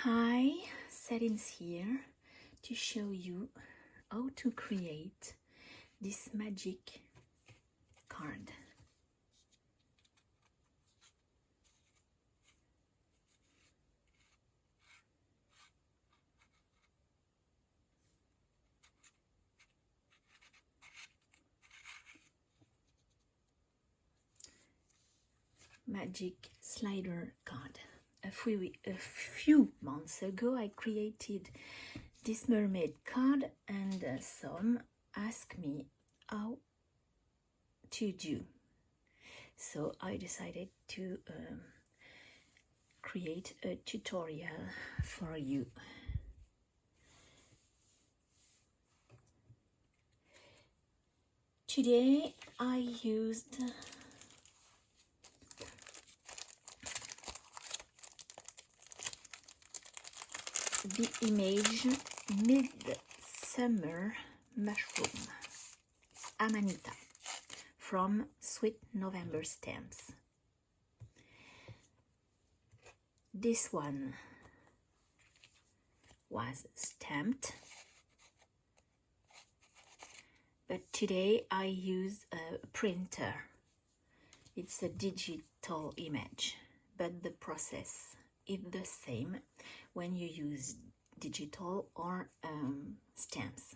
Hi, Settings here to show you how to create this magic card. Magic slider card. A few months ago I created this mermaid card, and some asked me how to do. So I decided to create a tutorial for you. Today I used the image Midsummer Mushroom, Amanita, from Sweet Nvember stamps. This one was stamped, but today I use a printer. It's a digital image, but the process is the same when you use digital or stamps.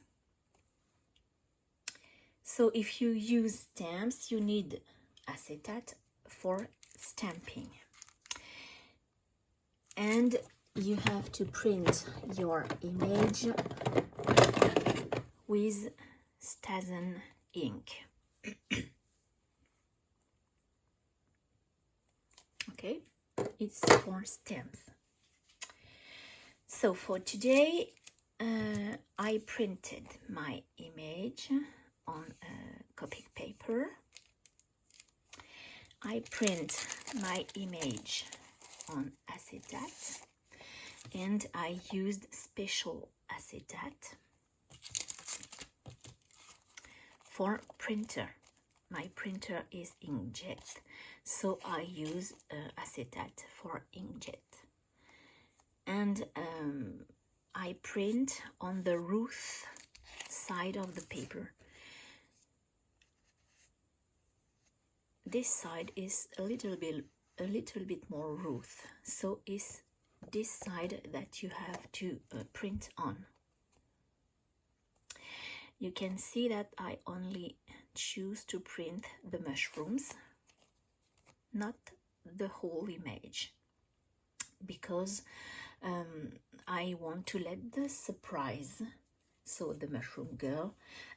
So if you use stamps, you need acetate for stamping, and you have to print your image with Stencil ink. Okay, it's for stamps. So for today, I printed my image on Copic paper. I print my image on acetate, and I used special acetate for printer. My printer is inkjet, so I use acetate for inkjet. And I print on the roof side of the paper. This side is a little bit more roof, so it's this side that you have to print on. You can see that I only choose to print the mushrooms, not the whole image, because I want to let the surprise, so the mushroom girl,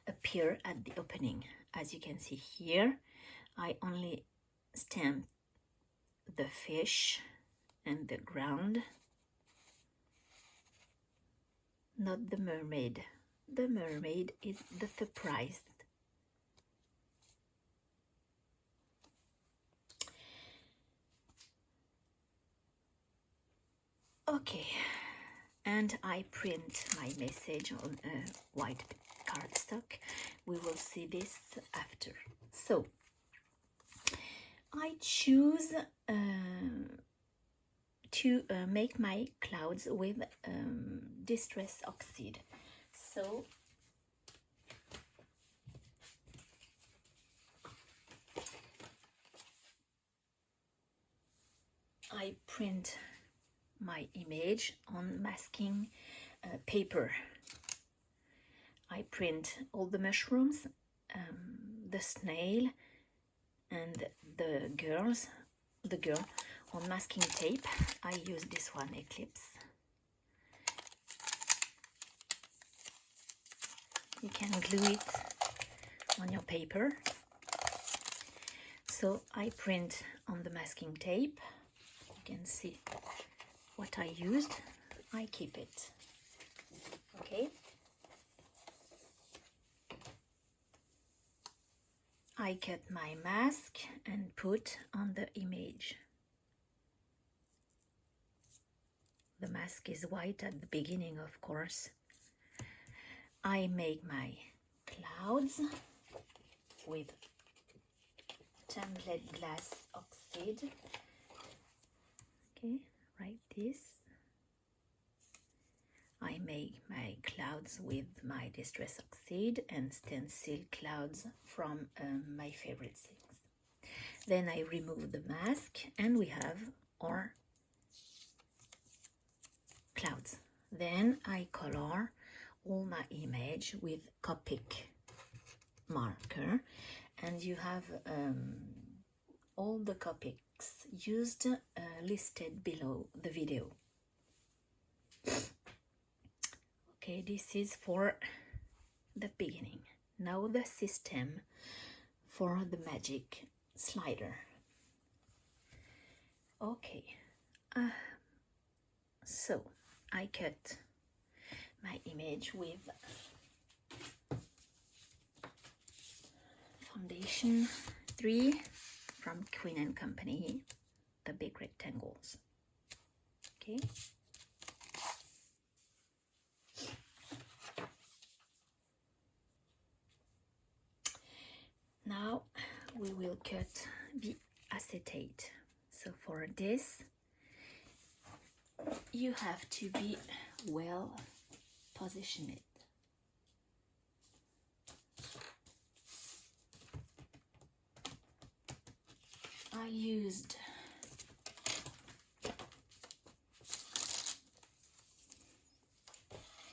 appear at the opening. As you can see here, I only stamp the fish and the ground, not the mermaid. The mermaid is the surprise. Okay, and I print my message on a white cardstock. We will see this after. So I choose to make my clouds with distress oxide. So I print my image on masking paper. I print all the mushrooms, the snail, and the girl on masking tape. I use this one, Eclipse. You can glue it on your paper. So I print on the masking tape. You can see what I used. I keep it. Okay. I cut my mask and put on the image. The mask is white at the beginning, of course. I make my clouds with tumbled glass oxide. Okay, like this. I make my clouds with my Distress Oxide and Stencil clouds from my favorite things. Then I remove the mask and we have our clouds. Then I color all my image with Copic marker, and you have all the Copics used listed below the video. Okay, this is for the beginning. Now the system for the magic slider. Okay, so I cut my image with foundation 3 from Queen & Company, the big rectangles. Okay. Now we will cut the acetate. So for this, you have to be well positioned. I used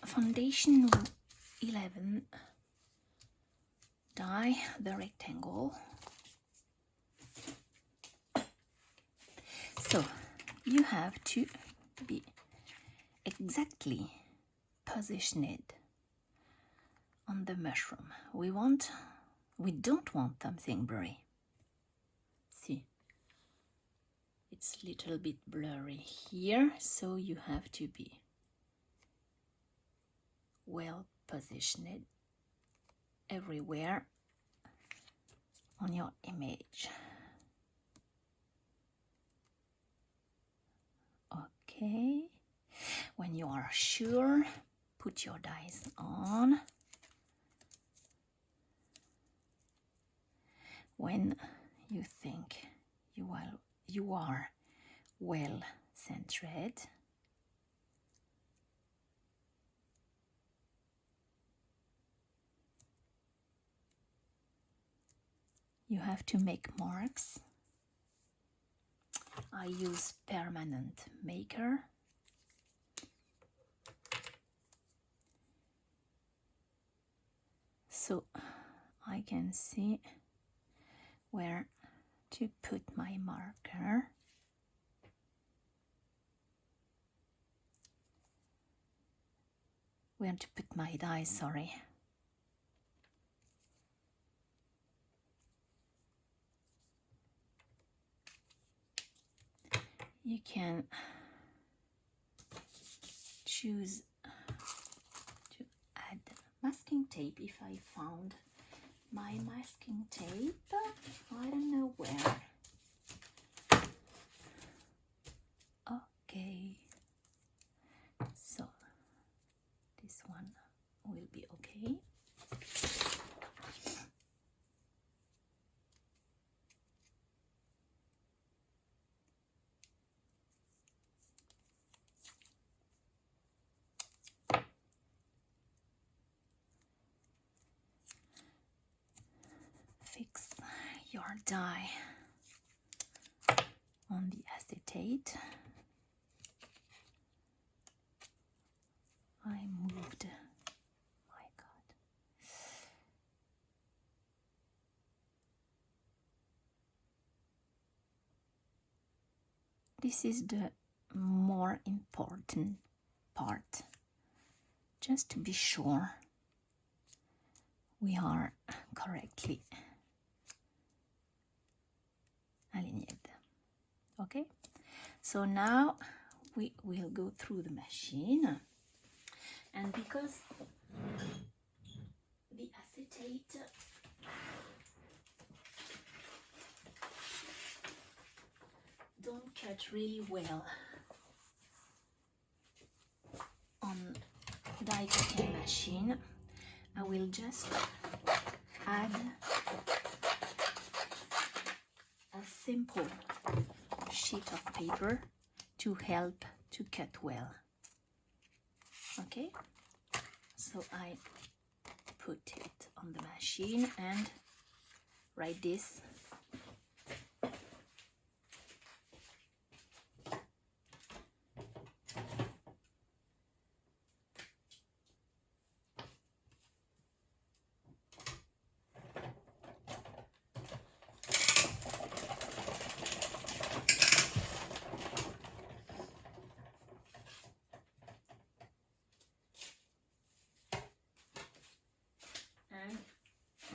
foundation 11 die the rectangle. So you have to be exactly positioned on the mushroom. We don't want something blurry. See, it's a little bit blurry here, so you have to be well positioned everywhere on your image. Okay, when you are sure, put your dies on. When you think you are well centered, you have to make marks. I use permanent marker. So I can see where to put my marker. Where to put my die, sorry. You can choose to add masking tape. If I found my masking tape, I don't know where. Okay, so this one will be okay. Fix your die on the acetate. I moved, my God. This is the more important part, just to be sure we are correctly aligned. Okay, so now we will go through the machine, and because the acetate don't cut really well on die cutting machine, I will just add a simple sheet of paper to help to cut well. Okay, so I put it on the machine and write this. And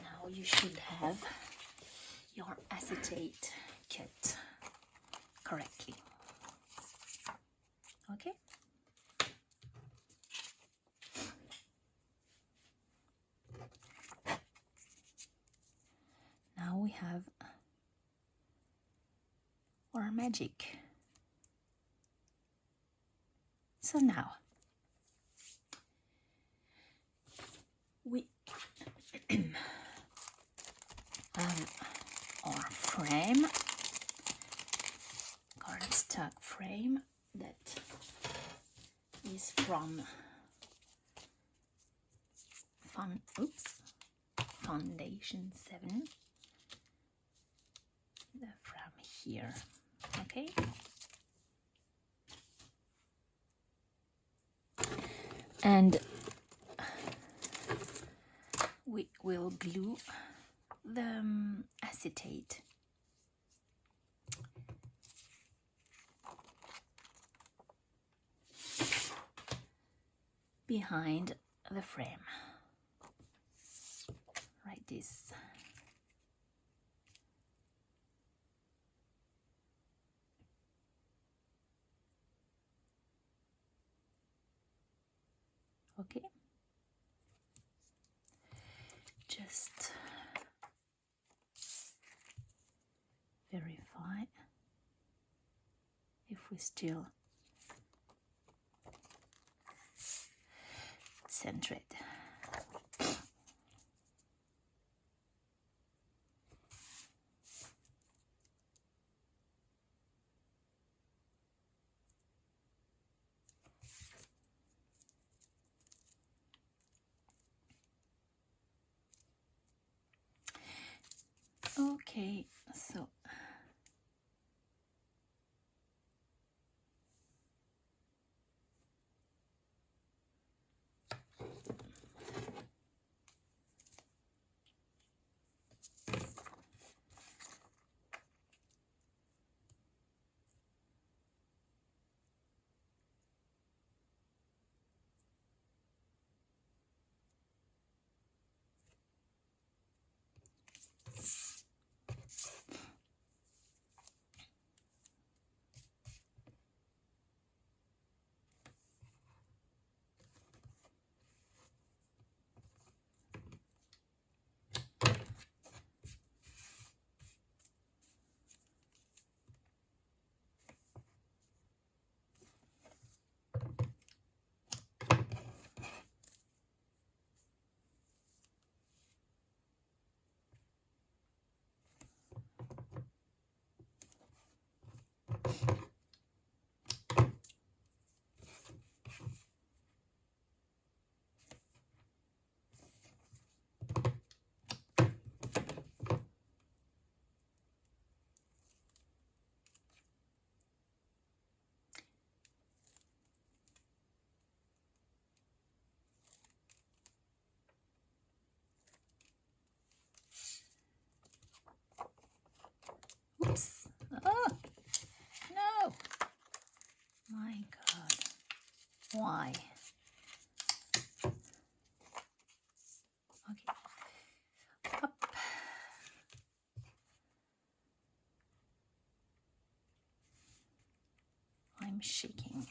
now you should have your acetate cut correctly. Okay. Now we have our magic. So now we have our frame, cardstock frame that is from Foundation 7. From here, okay. And we will glue the acetate behind the frame, like this. Okay, just verify if we still center it. Okay, so oops. Oh no, my God, why? Okay, up. I'm shaking.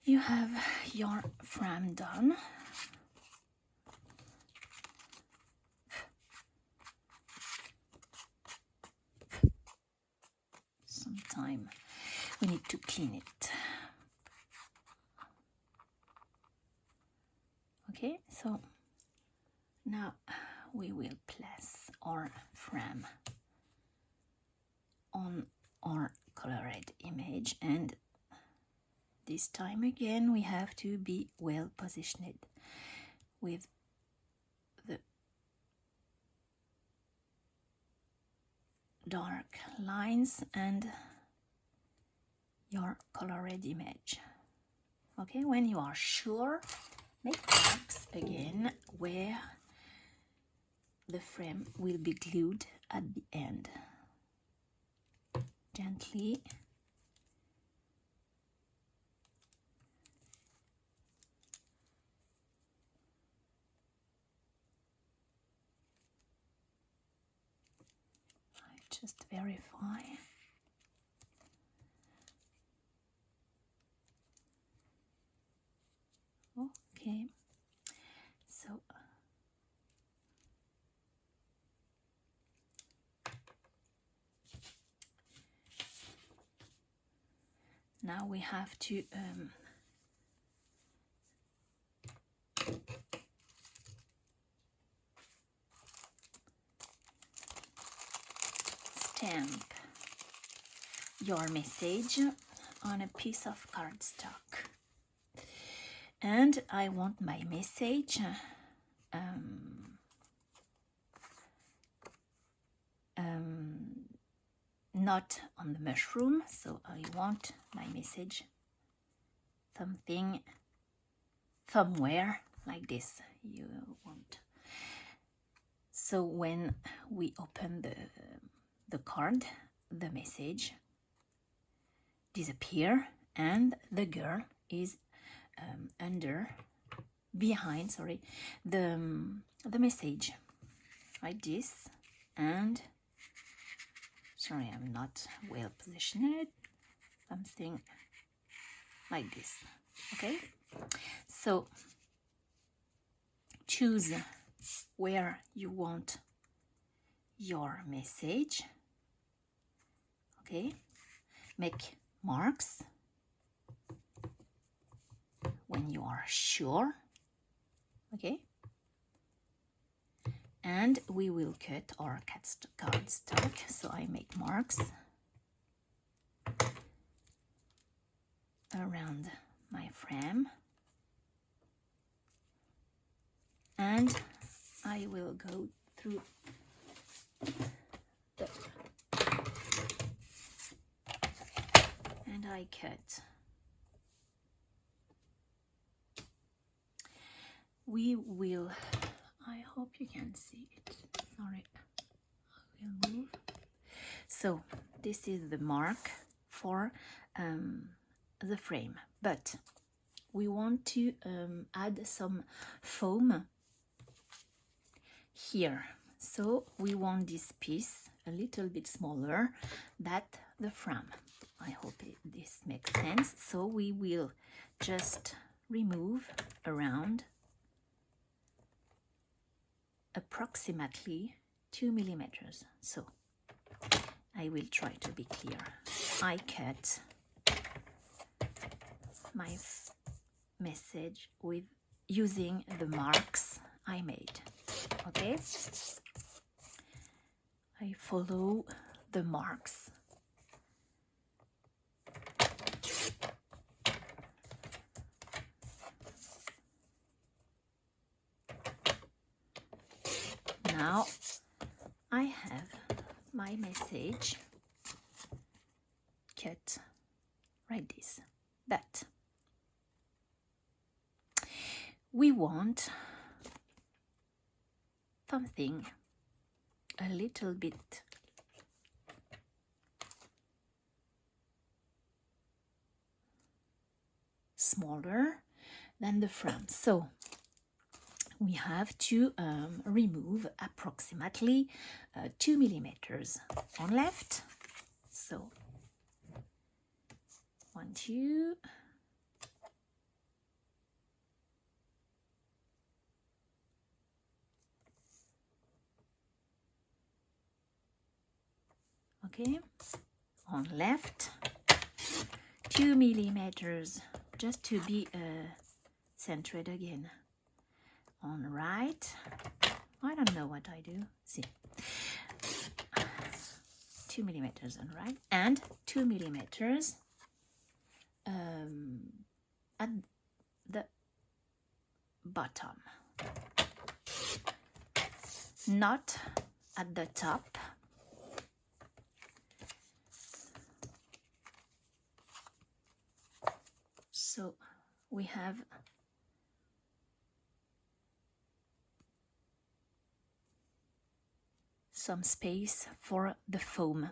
You have your frame done. time we need to clean it. Okay, so now we will place our frame on our colored image, and this time again we have to be well positioned with the dark lines and your colored image. Okay, when you are sure, make marks again where the frame will be glued at the end. Gently. I just verify. Okay, so now we have to stamp your message on a piece of cardstock. And I want my message not on the mushroom, so I want my message something somewhere like this. You want. So when we open the card, the message disappear and the girl is behind the message like this. And sorry, I'm not well positioned, something like this. Okay, so choose where you want your message. Okay, make marks when you are sure. Okay, and we will cut our cardstock. So I make marks around my frame, and I will go through and I cut. We will, I hope you can see it. Sorry, I will move. So this is the mark for the frame, but we want to add some foam here. So we want this piece a little bit smaller than the frame. I hope this makes sense. So we will just remove around approximately 2 millimeters. So I will try to be clear. I cut my message with using the marks I made. Okay, I follow the marks. Now I have my message cut like this, but we want something a little bit smaller than the front. So we have to remove approximately 2 millimeters on left. So 1, 2. Okay, on left, 2 millimeters just to be centered again. On right, I don't know what I do. See, 2 millimeters on right and 2 millimeters at the bottom, not at the top. So we have some space for the foam.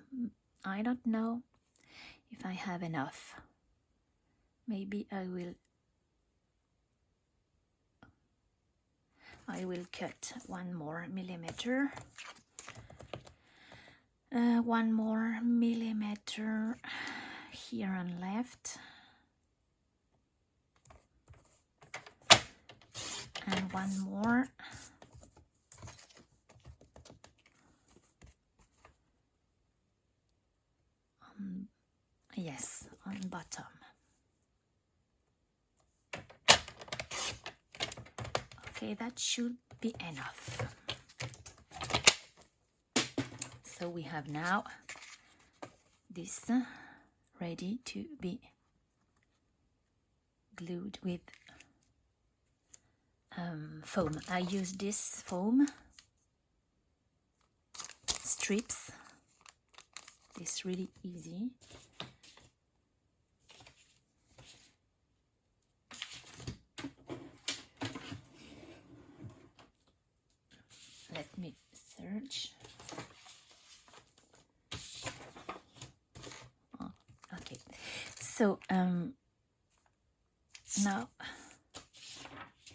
I don't know if I have enough. Maybe I will cut 1 more millimeter. 1 more millimeter here on left. And 1 more. Yes, on bottom. Okay, that should be enough. So we have now this ready to be glued with foam. I use this foam strips. It's really easy. Let me search. Oh, okay, so now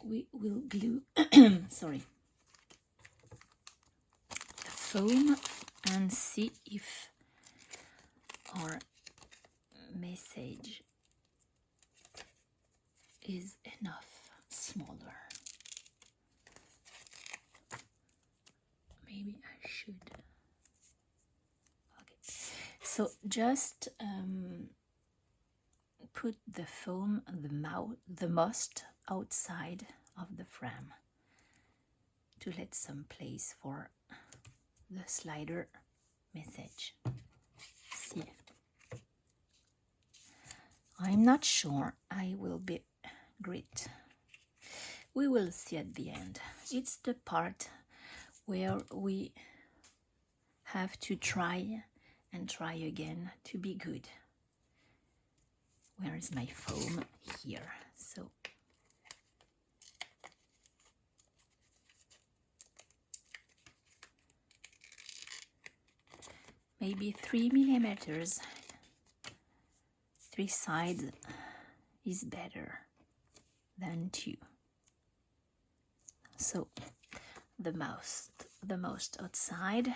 we will glue sorry, the foam and see if our message is enough smaller. Maybe I should. Okay, so just put the foam, the most outside of the frame to let some place for the slider message. See, I'm not sure I will be great. We will see at the end. It's the part where we have to try and try again to be good. Where is my foam? Here. So maybe 3 millimeters, 3 sides is better than 2. So the most outside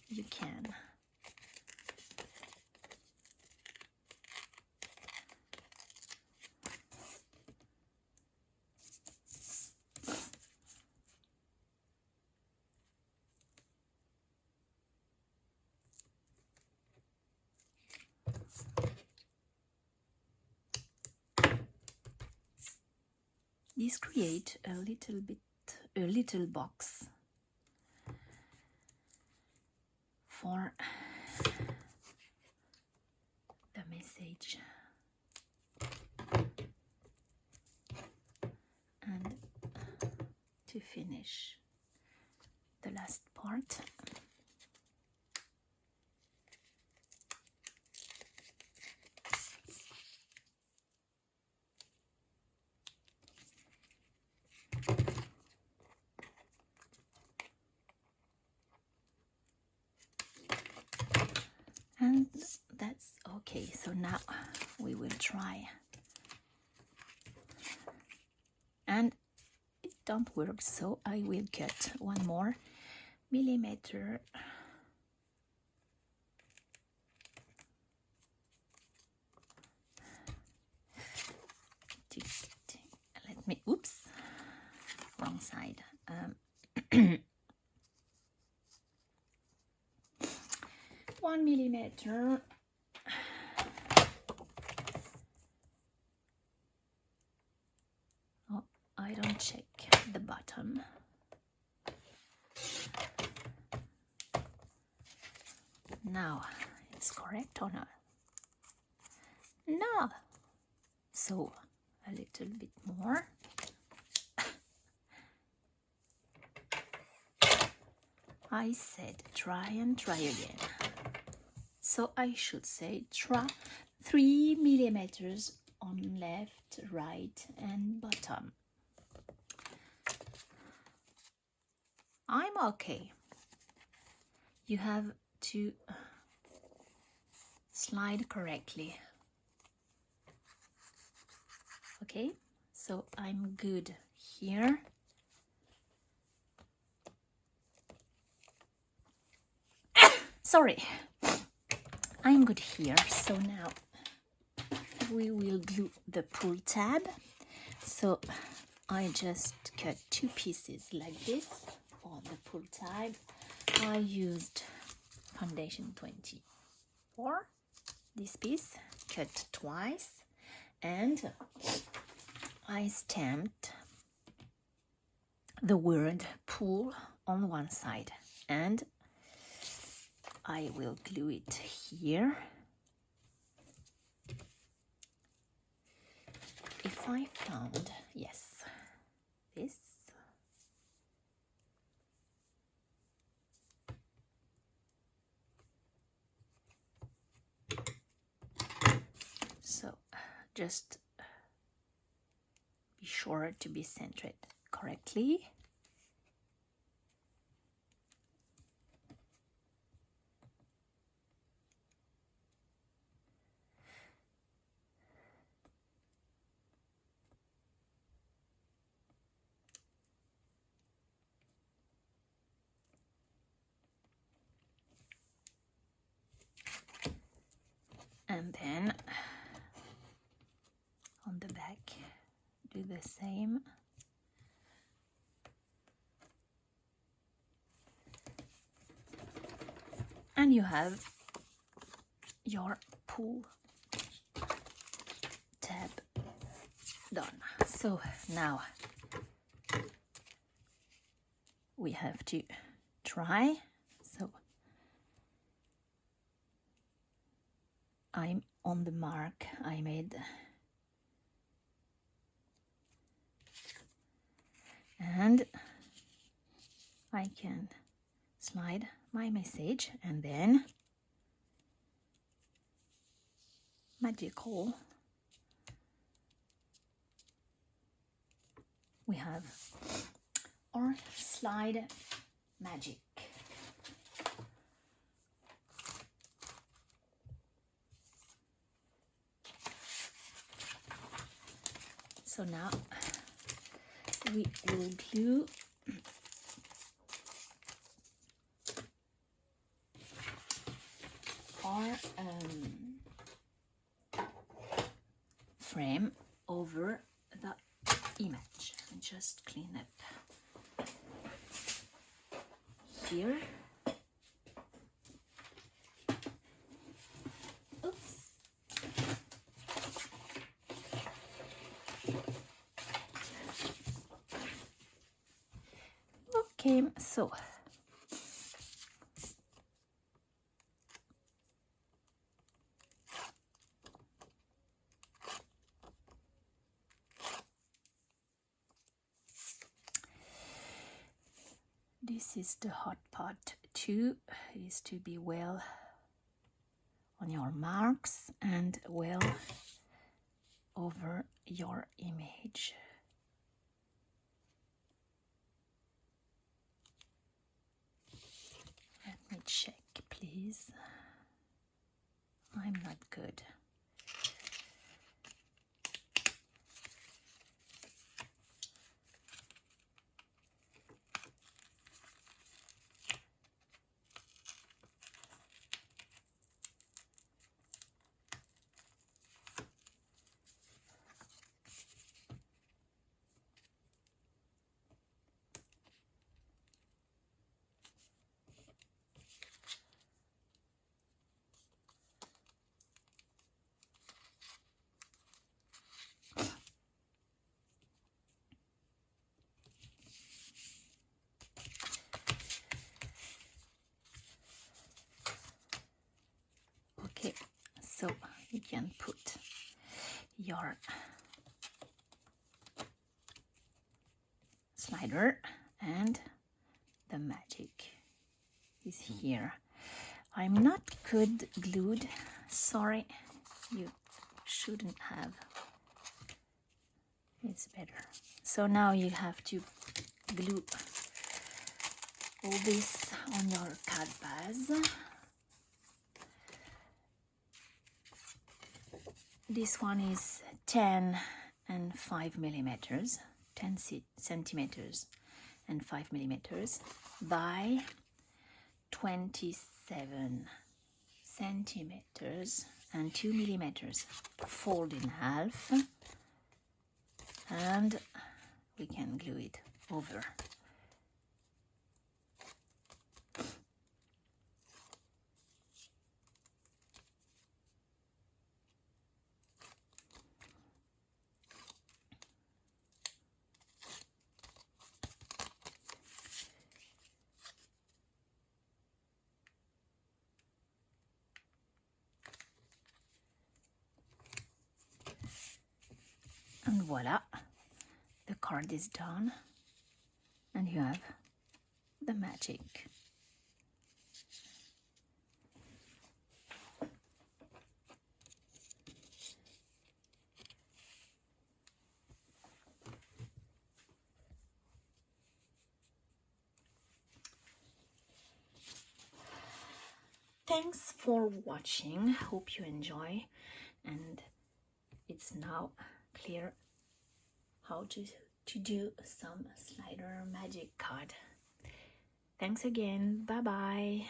you can. This create a little box for the message, and to finish the last part, and that's okay. So now we will try, and it don't work, so I will cut 1 more millimeter. Let me, oops, wrong side. 1 millimeter millimeter. Oh, I don't check the bottom. Now, it's correct or not? No. So, a little bit more. I said try and try again. So I should say try 3 millimeters on left, right, and bottom. I'm okay. You have to slide correctly. Okay, so I'm good here. Sorry, I'm good here. So now we will glue the pull tab. So I just cut 2 pieces like this for the pull tab. I used foundation 24, this piece, cut twice, and I stamped the word pull on one side, and I will glue it here. If I found, yes, this. So just be sure to be centered correctly. And then on the back, do the same. And you have your pull tab done. So now we have to try. So I'm on the mark I made, and I can slide my message, and then magical, we have our slide magic. So now we will glue our frame over the image and just clean up here. Oops. Okay, so this is the hot part too, is to be well on your marks and well over your image. Let me check, please. I'm not good. can put your slider, and the magic is here. I'm not good glued, sorry, you shouldn't have. It's better. So now you have to glue all this on your canvas. This one is 10 and 5 millimeters, 10 centimeters and 5 millimeters by 27 centimeters and 2 millimeters. Fold in half and we can glue it over. And voila, the card is done and you have the magic. Thanks for watching, hope you enjoy, and it's now clear how to do some slider magic card. Thanks again, bye bye.